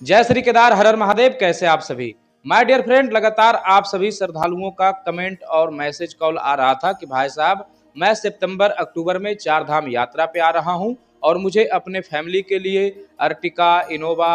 जय श्री केदार, हर हर महादेव। कैसे आप सभी? माय डियर फ्रेंड, लगातार आप सभी श्रद्धालुओं का कमेंट और मैसेज कॉल आ रहा था कि भाई साहब, मैं सितंबर अक्टूबर में चार धाम यात्रा पे आ रहा हूं और मुझे अपने फैमिली के लिए Ertiga, Innova,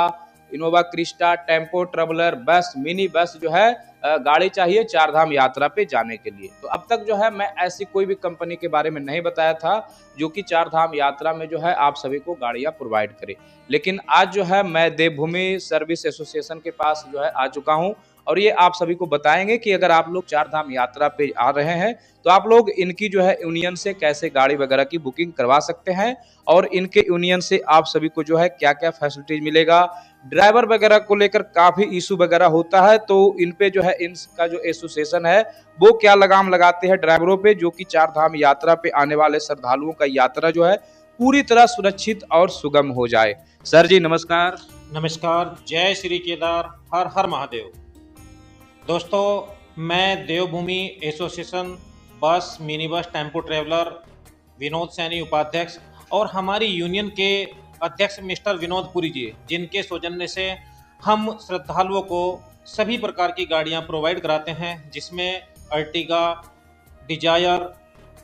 Innova Crysta, tempo traveller, बस, मिनी बस जो है गाड़ी चाहिए चार धाम यात्रा पे जाने के लिए। तो अब तक जो है मैं ऐसी कोई भी कंपनी के बारे में नहीं बताया था जो कि चार धाम यात्रा में जो है आप सभी को गाड़ियां प्रोवाइड करे। लेकिन आज जो है मैं देवभूमि सर्विस एसोसिएशन के पास जो है आ चुका हूं और ये आप सभी को बताएंगे कि अगर आप लोग चार धाम यात्रा पे आ रहे हैं तो आप लोग इनकी जो है यूनियन से कैसे गाड़ी वगैरह की बुकिंग करवा सकते हैं और इनके यूनियन से आप सभी को जो है क्या क्या फैसिलिटीज मिलेगा। ड्राइवर वगैरह को लेकर काफी इशू वगैरह होता है, तो इन पे जो है इनका जो एसोसिएशन है वो क्या लगाम लगाते हैं ड्राइवरों पे, जो कि चार धाम यात्रा पे आने वाले श्रद्धालुओं का यात्रा जो है पूरी तरह सुरक्षित और सुगम हो जाए। सर जी नमस्कार। नमस्कार, जय श्री केदार, हर हर महादेव। दोस्तों, मैं देवभूमि एसोसिएशन बस, mini bus, tempo traveller Vinod Saini उपाध्यक्ष और हमारी यूनियन के अध्यक्ष मिस्टर विनोद पुरी जी, जिनके सौजन्य से हम श्रद्धालुओं को सभी प्रकार की गाड़ियां प्रोवाइड कराते हैं, जिसमें Ertiga, Dzire,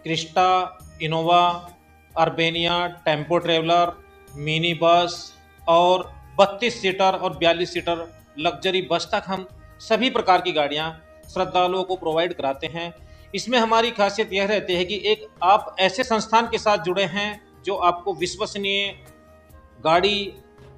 Crysta, Innova, Urbania, tempo traveller, mini bus और 32 सीटर और 42 सीटर लग्जरी बस तक हम सभी प्रकार की गाड़ियां श्रद्धालुओं को प्रोवाइड कराते हैं। इसमें हमारी खासियत यह रहती है कि एक आप ऐसे संस्थान के साथ जुड़े हैं जो आपको विश्वसनीय गाड़ी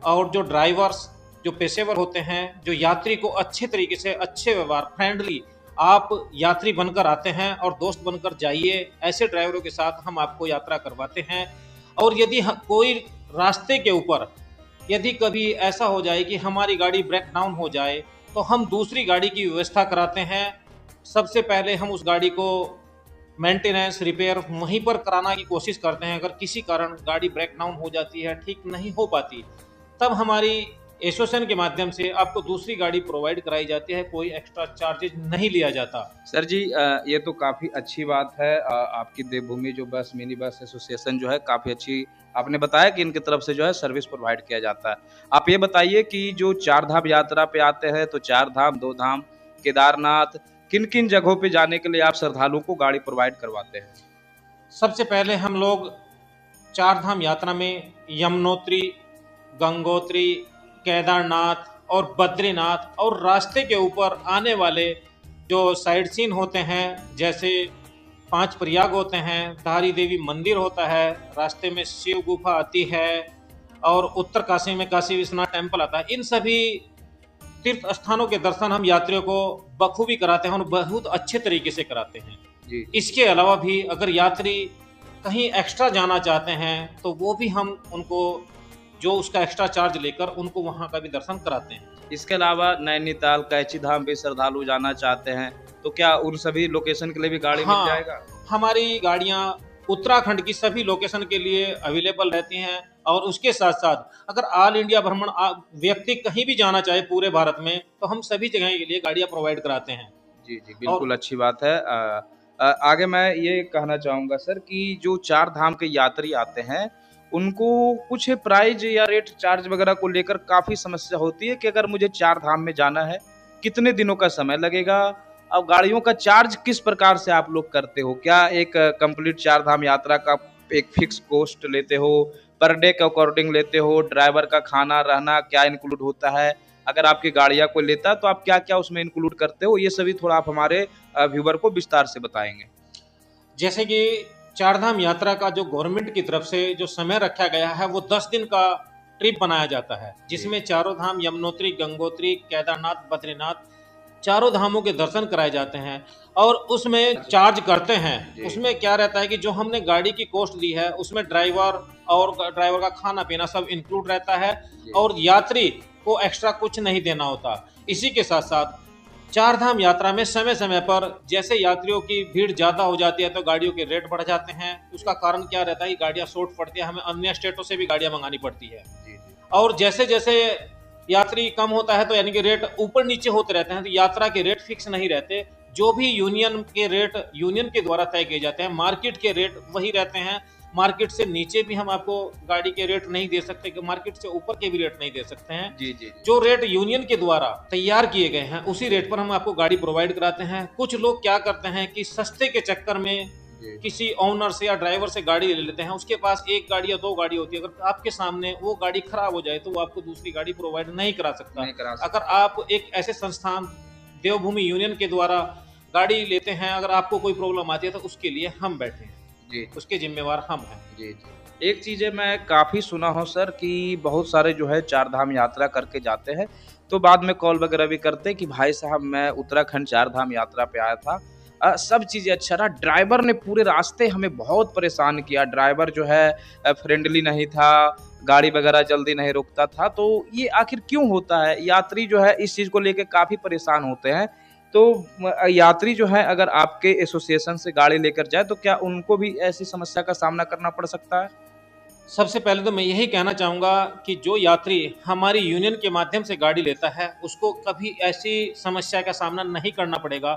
और जो ड्राइवर्स, जो पेशेवर होते हैं, जो यात्री को अच्छे तरीके से, अच्छे व्यवहार, फ्रेंडली आप यात्री बनकर आते हैं और दोस्त बनकर जाइए। ऐसे ड्राइवरों के साथ हम आपको यात्रा करवाते हैं। और यदि कोई रास्ते के ऊपर यदि कभी ऐसा हो जाए कि हमारी गाड़ी ब्रेक डाउन हो जाए तो हम दूसरी गाड़ी की व्यवस्था कराते हैं। सबसे पहले हम उस गाड़ी को मेंटेनेंस, रिपेयर वहीं पर कराना की कोशिश करते हैं। अगर किसी कारण गाड़ी ब्रेक डाउन हो जाती है, ठीक नहीं हो पाती, तब हमारी एसोसिएशन के माध्यम से आपको दूसरी गाड़ी प्रोवाइड कराई जाती है। कोई एक्स्ट्रा चार्जेज नहीं लिया जाता। सर जी ये तो काफ़ी अच्छी बात है। आपकी देवभूमि जो बस, मिनी बस एसोसिएशन जो है काफ़ी अच्छी, आपने बताया कि इनकी तरफ से जो है सर्विस प्रोवाइड किया जाता है। आप ये बताइए कि जो चार धाम यात्रा पे आते हैं तो चार धाम, दो धाम, केदारनाथ, किन किन जगहों पे जाने के लिए आप श्रद्धालुओं को गाड़ी प्रोवाइड करवाते हैं? सबसे पहले हम लोग चार धाम यात्रा में यमुनोत्री, गंगोत्री, केदारनाथ और बद्रीनाथ और रास्ते के ऊपर आने वाले जो साइड सीन होते हैं, जैसे पांच प्रयाग होते हैं, धारी देवी मंदिर होता है, रास्ते में शिव गुफा आती है और उत्तर काशी में काशी विश्वनाथ टेम्पल आता है। इन सभी तीर्थ स्थानों के दर्शन हम यात्रियों को बखूबी कराते हैं और बहुत अच्छे तरीके से कराते हैं जी। इसके अलावा भी अगर यात्री कहीं एक्स्ट्रा जाना चाहते हैं तो वो भी हम उनको जो उसका एक्स्ट्रा चार्ज लेकर उनको वहाँ का भी दर्शन कराते हैं। इसके अलावा नैनीताल, कैची धाम भी श्रद्धालु जाना चाहते हैं तो क्या उन सभी लोकेशन के लिए भी गाड़ी मिल जाएगा? हमारी गाड़ियाँ उत्तराखंड की सभी लोकेशन के लिए अवेलेबल रहती हैं। और उसके साथ साथ अगर ऑल इंडिया भ्रमण व्यक्ति कहीं भी जाना चाहे पूरे भारत में, तो हम सभी जगह के लिए गाड़ियाँ प्रोवाइड कराते हैं। जी जी, बिल्कुल अच्छी बात है। आगे मैं ये कहना चाहूँगा सर कि जो चार धाम के यात्री आते हैं उनको कुछ प्राइज या रेट चार्ज वगैरह को लेकर काफ़ी समस्या होती है कि अगर मुझे चार धाम में जाना है कितने दिनों का समय लगेगा, अब गाड़ियों का चार्ज किस प्रकार से आप लोग करते हो? क्या एक कंप्लीट चार धाम यात्रा का एक फिक्स कॉस्ट लेते हो, पर डे के अकॉर्डिंग लेते हो, ड्राइवर का खाना रहना क्या इंक्लूड होता है, अगर आपकी गाड़ियाँ कोई लेता है तो आप क्या-क्या उसमें इंक्लूड करते हो? ये सभी थोड़ा आप हमारे व्यूअर को विस्तार से बताएँगे। जैसे कि चारधाम यात्रा का जो गवर्नमेंट की तरफ से जो समय रखा गया है वो 10 दिन का ट्रिप बनाया जाता है, जिसमें चारों धाम यमुनोत्री, गंगोत्री, केदारनाथ, बद्रीनाथ चारों धामों के दर्शन कराए जाते हैं और उसमें चार्ज करते हैं। उसमें क्या रहता है कि जो हमने गाड़ी की कॉस्ट दी है उसमें ड्राइवर का खाना पीना सब इंक्लूड रहता है और यात्री को एक्स्ट्रा कुछ नहीं देना होता। इसी के साथ साथ चार धाम यात्रा में समय समय पर जैसे यात्रियों की भीड़ ज़्यादा हो जाती है तो गाड़ियों के रेट बढ़ जाते हैं। उसका कारण क्या रहता है कि गाड़ियाँ शॉर्ट पड़ती है, हमें अन्य स्टेटों से भी गाड़ियाँ मंगानी पड़ती है। और जैसे जैसे यात्री कम होता है तो यानी कि रेट ऊपर नीचे होते रहते हैं, तो यात्रा के रेट फिक्स नहीं रहते। जो भी यूनियन के रेट यूनियन के द्वारा तय किए जाते हैं, मार्केट के रेट वही रहते हैं मार्केट से नीचे भी हम आपको गाड़ी के रेट नहीं दे सकते, कि मार्केट से ऊपर के भी रेट नहीं दे सकते हैं। जी जी। जो रेट यूनियन के द्वारा तैयार किए गए हैं उसी रेट पर हम आपको गाड़ी प्रोवाइड कराते हैं। कुछ लोग क्या करते हैं कि सस्ते के चक्कर में किसी ओनर से या ड्राइवर से गाड़ी ले लेते हैं, उसके पास एक गाड़ी या दो गाड़ी होती है, अगर आपके सामने वो गाड़ी खराब हो जाए तो वो आपको दूसरी गाड़ी प्रोवाइड नहीं करा सकता। अगर आप एक ऐसे संस्थान देवभूमि यूनियन के द्वारा गाड़ी लेते हैं, अगर आपको कोई प्रॉब्लम आती है तो उसके लिए हम बैठे हैं जी, उसके जिम्मेवार हम हैं। जी जी। एक चीज़ है, मैं काफ़ी सुना हूँ सर कि बहुत सारे जो है चार धाम यात्रा करके जाते हैं, तो बाद में कॉल वगैरह भी करते हैं कि भाई साहब मैं उत्तराखंड चार धाम यात्रा पे आया था। सब चीज़ें अच्छा रहा, ड्राइवर ने पूरे रास्ते हमें बहुत परेशान किया। ड्राइवर जो है फ्रेंडली नहीं था, गाड़ी वगैरह जल्दी नहीं रोकता था। तो ये आखिर क्यों होता है? यात्री जो है इस चीज़ को लेके काफ़ी परेशान होते हैं। तो यात्री जो है अगर आपके एसोसिएशन से गाड़ी लेकर जाए तो क्या उनको भी ऐसी समस्या का सामना करना पड़ सकता है? सबसे पहले तो मैं यही कहना चाहूँगा कि जो यात्री हमारी यूनियन के माध्यम से गाड़ी लेता है उसको कभी ऐसी समस्या का सामना नहीं करना पड़ेगा।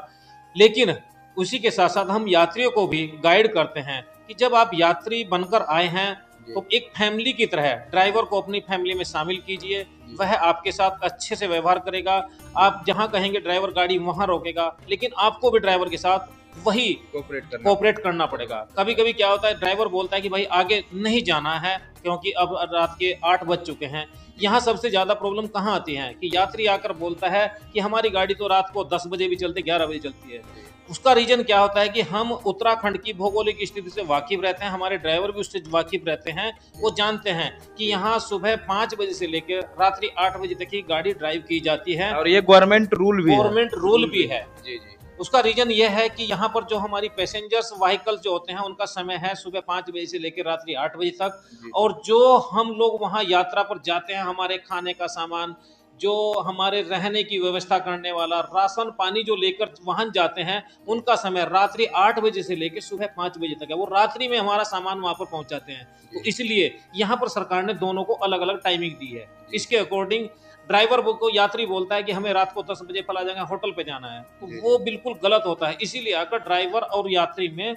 लेकिन उसी के साथ साथ हम यात्रियों को भी गाइड करते हैं कि जब आप यात्री बनकर आए हैं तो एक फैमिली की तरह ड्राइवर को अपनी फैमिली में शामिल कीजिए। वह आपके साथ अच्छे से व्यवहार करेगा। आप जहां कहेंगे ड्राइवर गाड़ी वहां रोकेगा, लेकिन आपको भी ड्राइवर के साथ वही कोऑपरेट करना पड़ेगा। कभी कभी क्या होता है, ड्राइवर बोलता है कि भाई आगे नहीं जाना है क्योंकि अब रात के 8 बज चुके हैं। यहाँ सबसे ज्यादा प्रॉब्लम कहाँ आती है कि यात्री आकर बोलता है कि हमारी गाड़ी तो रात को 10 बजे भी चलती, 11 बजे चलती है। उसका रीजन क्या होता है कि हम उत्तराखंड की भौगोलिक स्थिति से वाकिफ रहते हैं, हमारे ड्राइवर भी उससे वाकिफ रहते हैं। वो जानते हैं कि यहाँ सुबह 5 बजे से लेकर रात्रि 8 बजे तक ही गाड़ी ड्राइव की जाती है और ये गवर्नमेंट रूल भी है। जी जी। उसका रीजन यह है कि यहाँ पर जो हमारी पैसेंजर्स व्हीकल जो होते हैं उनका समय है सुबह 5 बजे से लेकर रात्रि 8 बजे तक। और जो हम लोग वहाँ यात्रा पर जाते हैं, हमारे खाने का सामान, जो हमारे रहने की व्यवस्था करने वाला, राशन पानी जो लेकर वाहन जाते हैं, उनका समय रात्रि 8 बजे से लेकर सुबह 5 बजे तक है। वो रात्रि में हमारा सामान वहां पर पहुंचाते हैं। तो इसलिए यहाँ पर सरकार ने दोनों को अलग अलग टाइमिंग दी है। इसके अकॉर्डिंग ड्राइवर को यात्री बोलता है कि हमें रात को 10 बजे फला जाएगा, होटल पे जाना है, तो वो बिल्कुल गलत होता है। इसीलिए आकर ड्राइवर और यात्री में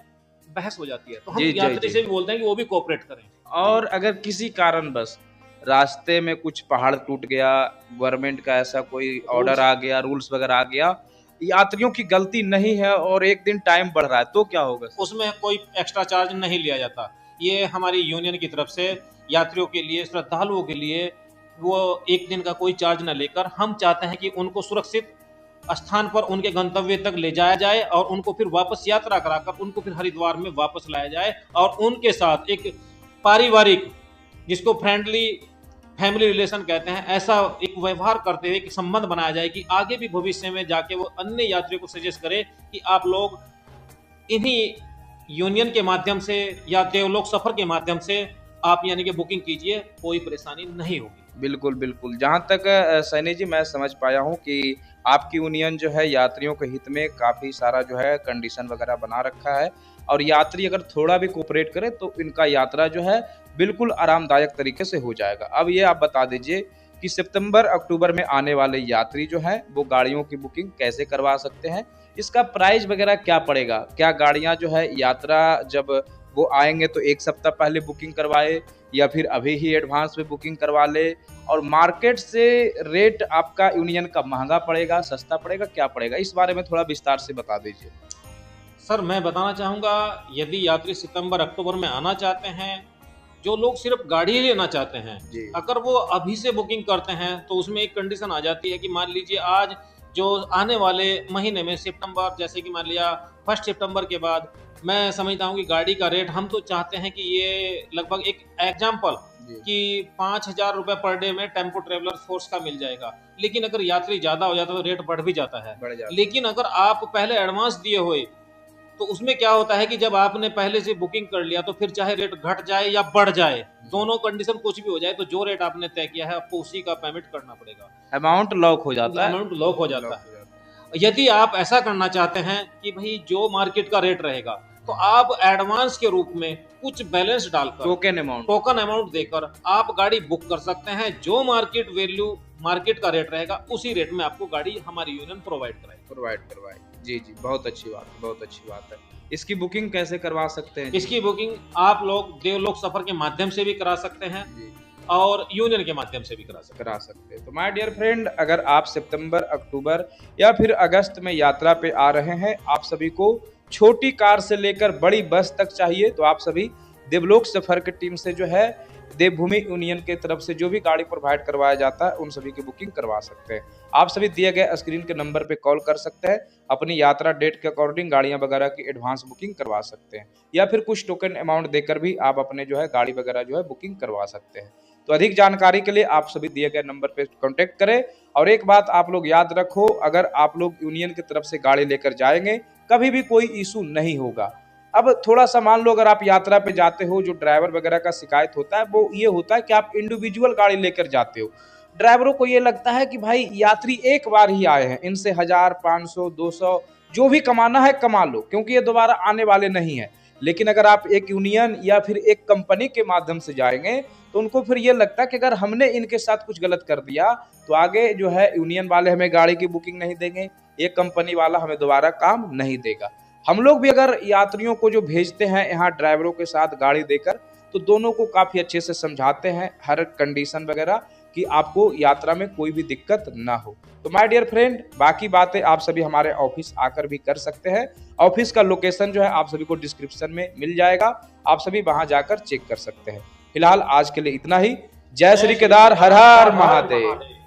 बहस हो जाती है। तो हम यात्री से भी बोलते हैं कि वो भी कोऑपरेट करें। और अगर किसी कारणवश रास्ते में कुछ पहाड़ टूट गया, गवर्नमेंट का ऐसा कोई ऑर्डर आ गया, रूल्स वगैरह आ गया, यात्रियों की गलती नहीं है और एक दिन टाइम बढ़ रहा है, तो क्या होगा? उसमें कोई एक्स्ट्रा चार्ज नहीं लिया जाता। ये हमारी यूनियन की तरफ से यात्रियों के लिए, श्रद्धालुओं के लिए वो एक दिन का कोई चार्ज न लेकर, हम चाहते हैं कि उनको सुरक्षित स्थान पर उनके गंतव्य तक ले जाया जाए और उनको फिर वापस यात्रा कराकर उनको फिर हरिद्वार में वापस लाया जाए और उनके साथ एक पारिवारिक, जिसको फ्रेंडली फैमिली रिलेशन कहते हैं, ऐसा एक व्यवहार करते हुए एक संबंध बनाया जाए कि आगे भी भविष्य में जाके वो अन्य यात्रियों को सजेस्ट करे कि आप लोग इन्हीं यूनियन के माध्यम से या देवलोक सफर के माध्यम से आप यानी कि बुकिंग कीजिए, कोई परेशानी नहीं होगी। बिल्कुल बिल्कुल। जहाँ तक सैनी जी मैं समझ पाया हूँ कि आपकी यूनियन जो है यात्रियों के हित में काफ़ी सारा जो है कंडीशन वगैरह बना रखा है, और यात्री अगर थोड़ा भी कोऑपरेट करे तो इनका यात्रा जो है बिल्कुल आरामदायक तरीके से हो जाएगा। अब ये आप बता दीजिए कि सितंबर अक्टूबर में आने वाले यात्री जो हैं वो गाड़ियों की बुकिंग कैसे करवा सकते हैं? इसका प्राइस वगैरह क्या पड़ेगा? क्या गाड़ियाँ जो है यात्रा जब वो आएंगे तो एक सप्ताह पहले बुकिंग करवाए या फिर अभी ही एडवांस में बुकिंग करवा ले? और मार्केट से रेट आपका यूनियन का महंगा पड़ेगा, सस्ता पड़ेगा, क्या पड़ेगा? इस बारे में थोड़ा विस्तार से बता दीजिए। सर मैं बताना चाहूँगा, यदि यात्री सितंबर अक्टूबर में आना चाहते हैं, जो लोग सिर्फ गाड़ी ही लेना चाहते हैं, अगर वो अभी से बुकिंग करते हैं तो उसमें एक कंडीशन आ जाती है कि मान लीजिए आज जो आने वाले महीने में सितंबर, जैसे कि मान लिया 1 सितंबर के बाद, मैं समझता हूँ कि गाड़ी का रेट हम तो चाहते हैं कि ये लगभग एक एग्जाम्पल कि 5,000 रुपये पर डे में टेम्पो ट्रेवलर फोर्स का मिल जाएगा। लेकिन अगर यात्री ज़्यादा हो जाता है तो रेट बढ़ भी जाता है। लेकिन अगर आप पहले एडवांस दिए हुए तो उसमें क्या होता है कि जब आपने पहले से बुकिंग कर लिया तो फिर चाहे रेट घट जाए या बढ़ जाए, दोनों कंडीशन कुछ भी हो जाए, तो जो रेट आपने तय किया है आपको उसी का पेमेंट करना पड़ेगा। अमाउंट लॉक हो जाता है। अमाउंट लॉक हो जाता है। यदि आप ऐसा करना चाहते हैं कि भाई जो मार्केट का रेट रहेगा तो आप एडवांस के रूप में कुछ बैलेंस डालकर, टोकन अमाउंट देकर आप गाड़ी बुक कर सकते हैं। जो मार्केट वैल्यू, मार्केट का रेट रहेगा उसी रेट में आपको गाड़ी हमारी यूनियन प्रोवाइड करवाएगी। जी जी, बहुत अच्छी बात है, बहुत अच्छी बात है। इसकी बुकिंग कैसे करवा सकते हैं? इसकी बुकिंग आप लोग देवलोक सफर के माध्यम से भी करा सकते हैं जी, और यूनियन के माध्यम से भी करा सकते करा सकते हैं। तो माय डियर फ्रेंड, अगर आप सितंबर, अक्टूबर या फिर अगस्त में यात्रा पे आ रहे हैं, आप सभी को छोटी कार से लेकर बड़ी बस तक चाहिए, तो आप सभी देवलोक सफर की टीम से जो है देवभूमि यूनियन के तरफ से जो भी गाड़ी प्रोवाइड करवाया जाता है, उन सभी की बुकिंग करवा सकते हैं। आप सभी दिए गए स्क्रीन के नंबर पे कॉल कर सकते हैं, अपनी यात्रा डेट के अकॉर्डिंग गाड़ियां वगैरह की एडवांस बुकिंग करवा सकते हैं, या फिर कुछ टोकन अमाउंट देकर भी आप अपने जो है गाड़ी वगैरह जो है बुकिंग करवा सकते हैं। तो अधिक जानकारी के लिए आप सभी दिए गए नंबर पे कांटेक्ट करें। और एक बात आप लोग याद रखो, अगर आप लोग यूनियन की तरफ से गाड़ी लेकर जाएंगे, कभी भी कोई इशू नहीं होगा। अब थोड़ा सा मान लो, अगर आप यात्रा पे जाते हो, जो ड्राइवर वगैरह का शिकायत होता है वो ये होता है कि आप इंडिविजुअल गाड़ी लेकर जाते हो। ड्राइवरों को ये लगता है कि भाई यात्री एक बार ही आए हैं, इनसे 1000, 500, 200 जो भी कमाना है कमा लो, क्योंकि ये दोबारा आने वाले नहीं है। लेकिन अगर आप एक यूनियन या फिर एक कंपनी के माध्यम से जाएंगे, तो उनको फिर ये लगता है कि अगर हमने इनके साथ कुछ गलत कर दिया तो आगे जो है यूनियन वाले हमें गाड़ी की बुकिंग नहीं देंगे, ये कंपनी वाला हमें दोबारा काम नहीं देगा। हम लोग भी अगर यात्रियों को जो भेजते हैं यहाँ ड्राइवरों के साथ गाड़ी देकर, तो दोनों को काफी अच्छे से समझाते हैं हर कंडीशन वगैरह, कि आपको यात्रा में कोई भी दिक्कत ना हो। तो माय डियर फ्रेंड, बाकी बातें आप सभी हमारे ऑफिस आकर भी कर सकते हैं। ऑफिस का लोकेशन जो है आप सभी को डिस्क्रिप्शन में मिल जाएगा, आप सभी वहां जाकर चेक कर सकते हैं। फिलहाल आज के लिए इतना ही। जय श्री केदार, हर हर महादेव।